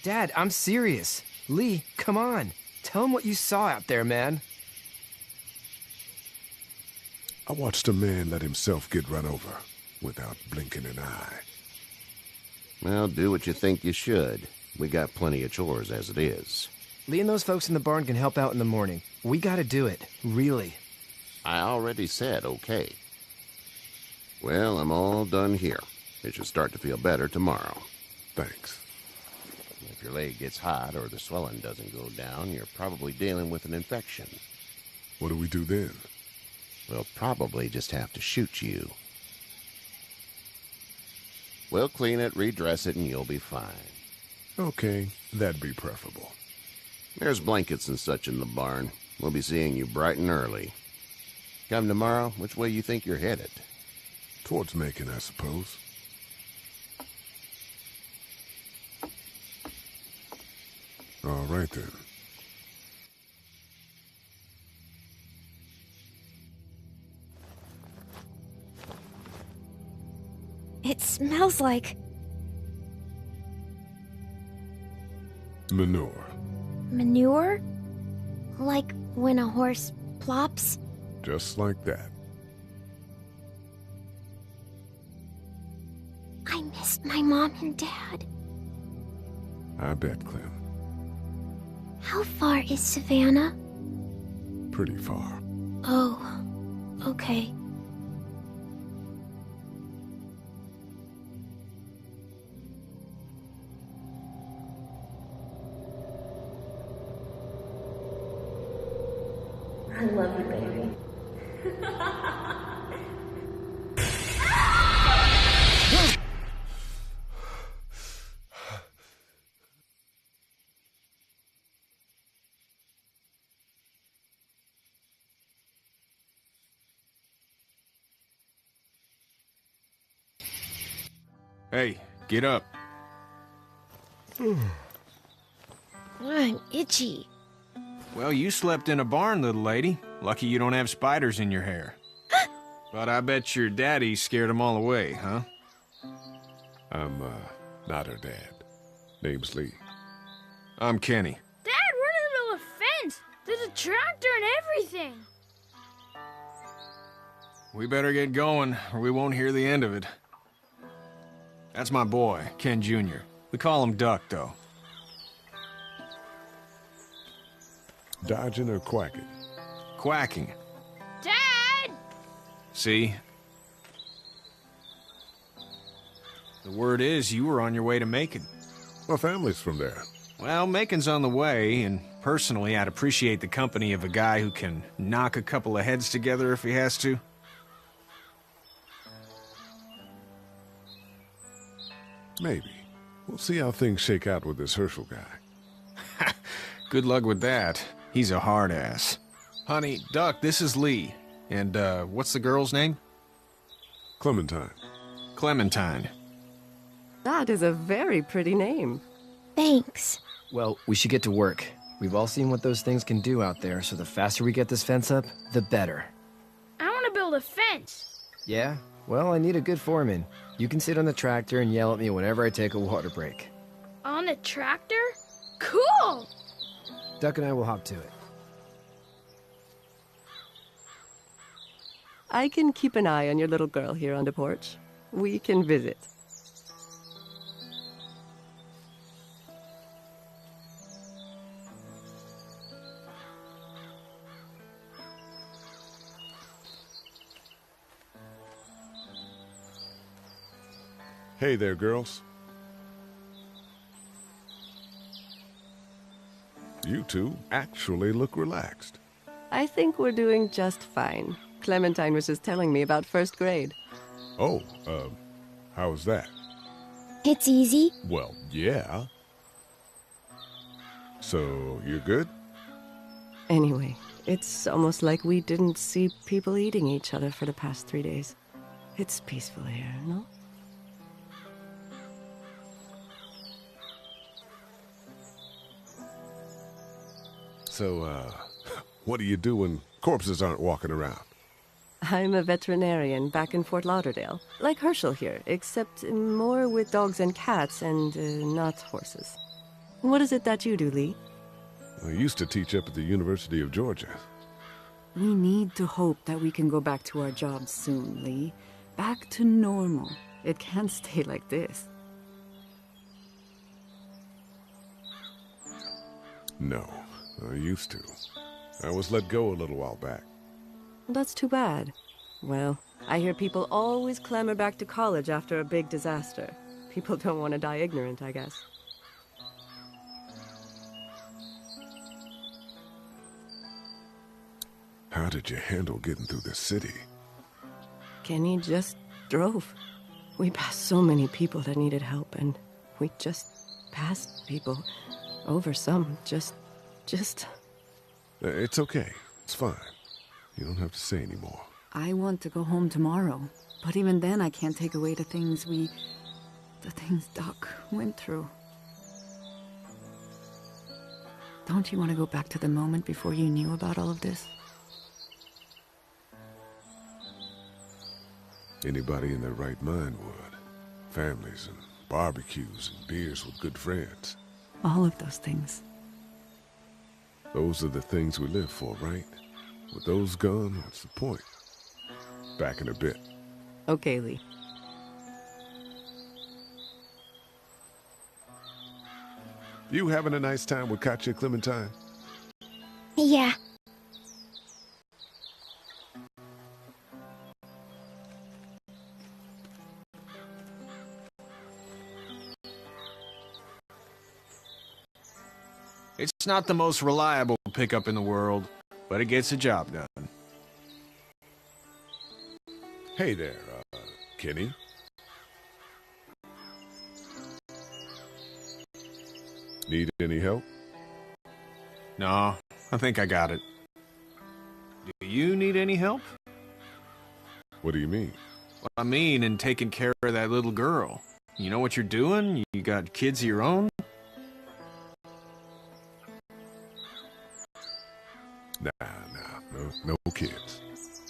Dad, I'm serious. Lee, come on. Tell him what you saw out there, man. I watched a man let himself get run over without blinking an eye. Well, do what you think you should. We got plenty of chores as it is. Lee and those folks in the barn can help out in the morning. We gotta do it. Really. I already said okay. Well, I'm all done here. It should start to feel better tomorrow. Thanks. If your leg gets hot or the swelling doesn't go down, you're probably dealing with an infection. What do we do then? We'll probably just have to shoot you. We'll clean it, redress it, and you'll be fine. Okay, that'd be preferable. There's blankets and such in the barn. We'll be seeing you bright and early. Come tomorrow, which way you think you're headed? Towards Macon, I suppose. All right, then. It smells like... Manure. manure? Like when a horse plops? Just like that. I missed my mom and dad. I bet, Clem. How far is Savannah? Pretty far. Oh, okay. I love you, baby. Hey, get up. I'm itchy. Well, you slept in a barn, little lady. Lucky you don't have spiders in your hair. But I bet your daddy scared them all away, huh? I'm, not her dad. Name's Lee. I'm Kenny. Dad, we're in the middle of a fence. There's a tractor and everything. We better get going, or we won't hear the end of it. That's my boy, Ken Jr. We call him Duck, though. Dodging or quacking? Quacking. Dad! See? The word is you were on your way to Macon. My family's from there. Well, Macon's on the way, and personally, I'd appreciate the company of a guy who can knock a couple of heads together if he has to. Maybe. We'll see how things shake out with this Herschel guy. Good luck with that. He's a hard ass. Honey, Duck, this is Lee. And, what's the girl's name? Clementine. Clementine. That is a very pretty name. Thanks. Well, we should get to work. We've all seen what those things can do out there, so the faster we get this fence up, the better. I want to build a fence. Yeah? Well, I need a good foreman. You can sit on the tractor and yell at me whenever I take a water break. On the tractor? Cool! Duck and I will hop to it. I can keep an eye on your little girl here on the porch. We can visit. Hey there, girls. You two actually look relaxed. I think we're doing just fine. Clementine was just telling me about first grade. Oh, how's that? It's easy. Well, yeah. So, you're good? Anyway, it's almost like we didn't see people eating each other for the past 3 days. It's peaceful here, no? So, what do you do when corpses aren't walking around? I'm a veterinarian back in Fort Lauderdale. Like Herschel here, except more with dogs and cats and not horses. What is it that you do, Lee? I used to teach up at the University of Georgia. We need to hope that we can go back to our jobs soon, Lee. Back to normal. It can't stay like this. No, I used to. I was let go a little while back. That's too bad. Well, I hear people always clamor back to college after a big disaster. People don't want to die ignorant, I guess. How did you handle getting through the city? Kenny just drove. We passed so many people that needed help, and we just passed people. Over some, just... It's okay. It's fine. You don't have to say anymore. I want to go home tomorrow. But even then, I can't take away the things Doc went through. Don't you want to go back to the moment before you knew about all of this? Anybody in their right mind would. Families and barbecues and beers with good friends. All of those things. Those are the things we live for, right? With those gone, what's the point? Back in a bit. Okay, Lee. You having a nice time with Katya, Clementine? Yeah. It's not the most reliable pickup in the world, but it gets the job done. Hey there, Kenny. Need any help? No, I think I got it. Do you need any help? What do you mean? What I mean in taking care of that little girl. You know what you're doing? You got kids of your own? No kids.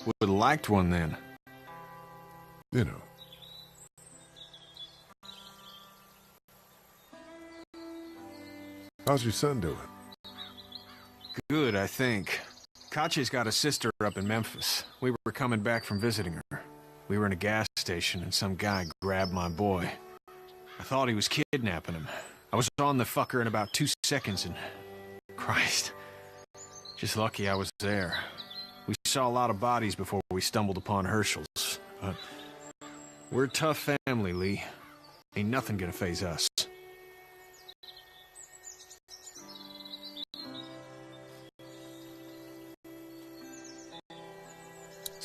Would have liked one then. You know. How's your son doing? Good, I think. Katya's got a sister up in Memphis. We were coming back from visiting her. We were in a gas station and some guy grabbed my boy. I thought he was kidnapping him. I was on the fucker in about 2 seconds and... Christ. Just lucky I was there. We saw a lot of bodies before we stumbled upon Herschel's, but we're a tough family, Lee. Ain't nothing gonna faze us.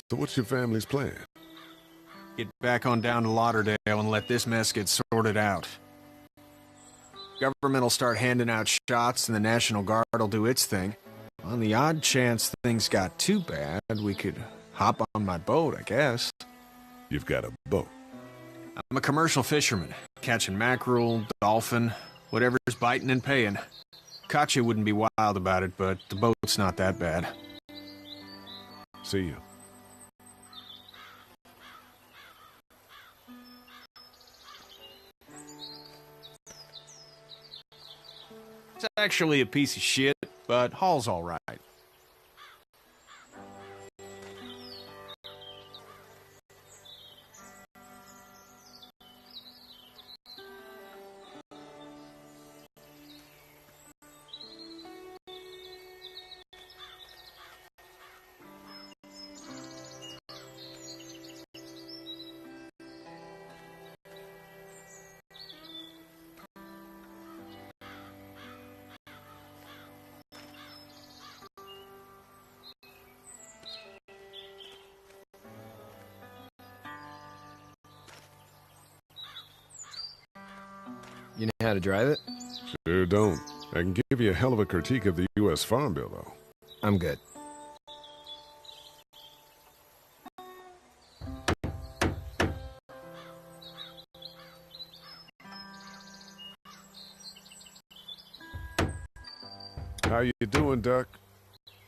So what's your family's plan? Get back on down to Lauderdale and let this mess get sorted out. Government will start handing out shots and the National Guard will do its thing. On the odd chance things got too bad, we could hop on my boat, I guess. You've got a boat. I'm a commercial fisherman, catching mackerel, dolphin, whatever's biting and paying. Katya wouldn't be wild about it, but the boat's not that bad. See you. It's actually a piece of shit, but Hall's all right. You know how to drive it? Sure don't. I can give you a hell of a critique of the U.S. Farm Bill, though. I'm good. How you doing, Duck?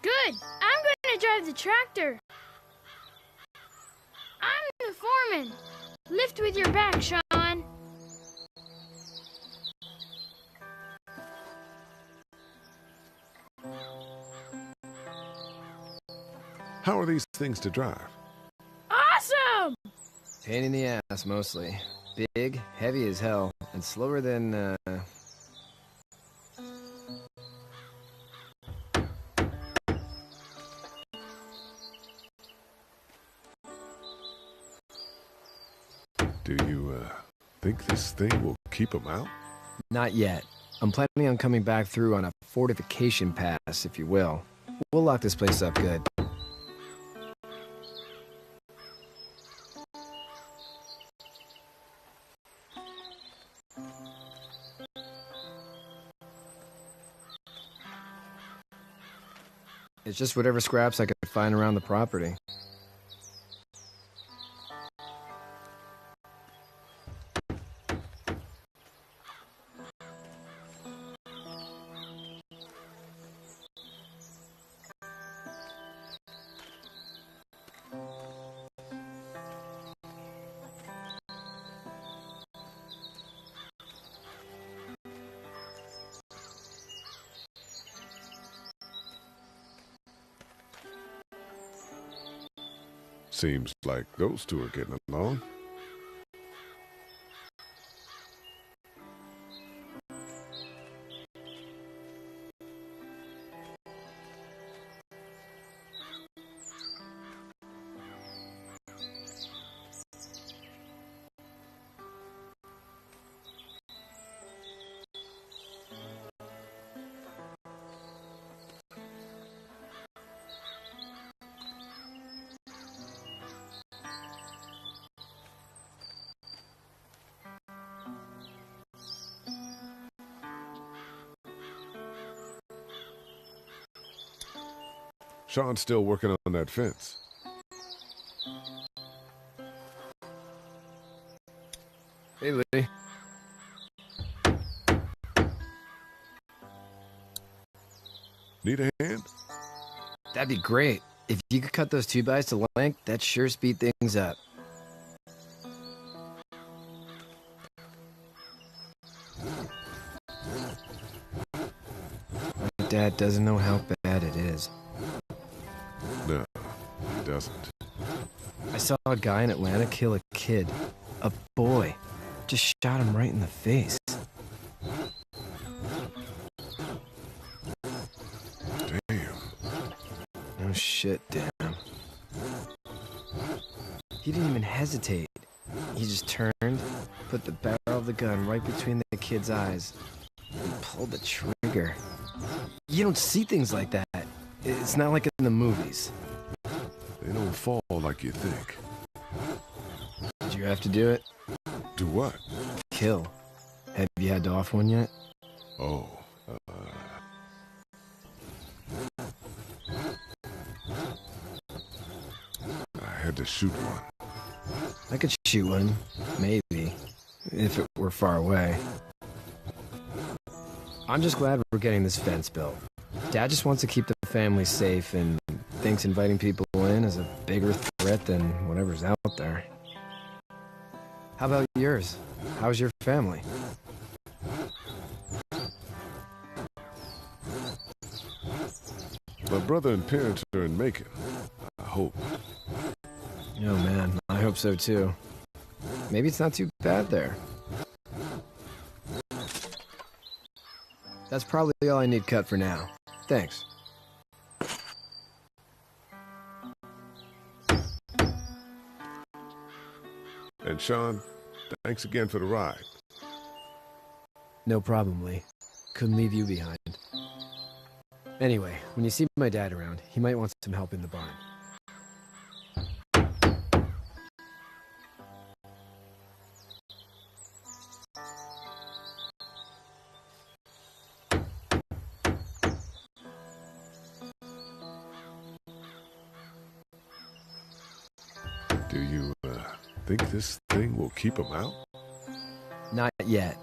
Good. I'm gonna drive the tractor. I'm the foreman. Lift with your back, Sean. How are these things to drive? Awesome! Pain in the ass, mostly. Big, heavy as hell, and slower than, Do you, think this thing will keep them out? Not yet. I'm planning on coming back through on a fortification pass, if you will. We'll lock this place up good. It's just whatever scraps I could find around the property. Seems like those two are getting along. Sean's still working on that fence. Hey, Lee. Need a hand? That'd be great. If you could cut those 2x to length, that'd sure speed things up. My dad doesn't know how bad it is. No, he doesn't. I saw a guy in Atlanta kill a kid. A boy. Just shot him right in the face. Damn. No shit, damn. He didn't even hesitate. He just turned, put the barrel of the gun right between the kid's eyes, and pulled the trigger. You don't see things like that. It's not like in the movies. They don't fall like you think. Did you have to do it? Do what? Kill. Have you had to off one yet? Oh, I had to shoot one. I could shoot one, maybe, if it were far away. I'm just glad we're getting this fence built. Dad just wants to keep the family safe and thinks inviting people in is a bigger threat than whatever's out there. How about yours? How's your family? My brother and parents are in Macon. I hope. Oh man, I hope so too. Maybe it's not too bad there. That's probably all I need cut for now. Thanks. And Sean, thanks again for the ride. No problem, Lee. Couldn't leave you behind. Anyway, when you see my dad around, he might want some help in the barn. Do you, think this thing will keep them out? Not yet.